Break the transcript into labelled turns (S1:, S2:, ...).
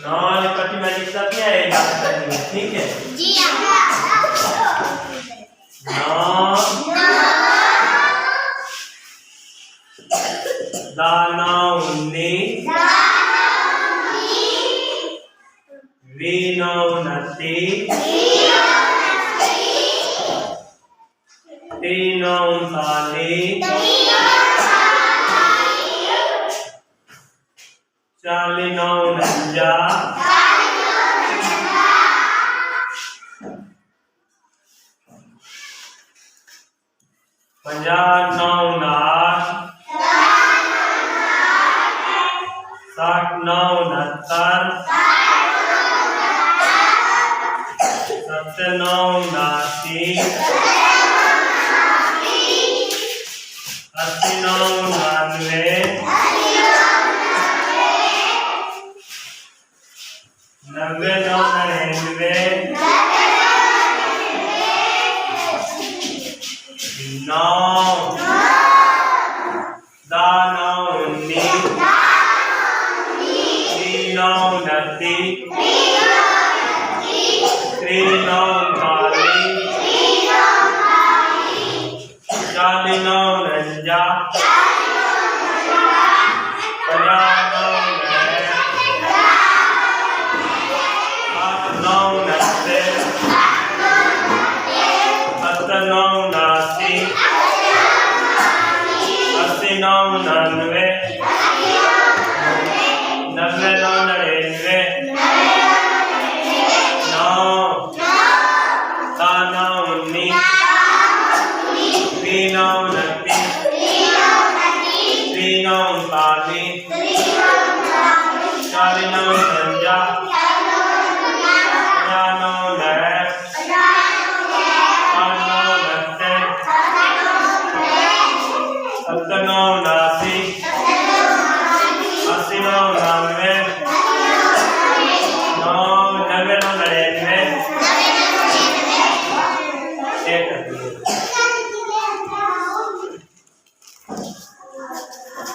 S1: 9 पट्टी में लिख सकते हैं ठीक है
S2: जी
S1: 9 दाना 19 वीणा 29 तीना 39 40 9 49 50 9 60 9 69 70 9 79 80 9 99 90 9 99 9 दाना 19 3 9 29 3 9 40 40 9 49 49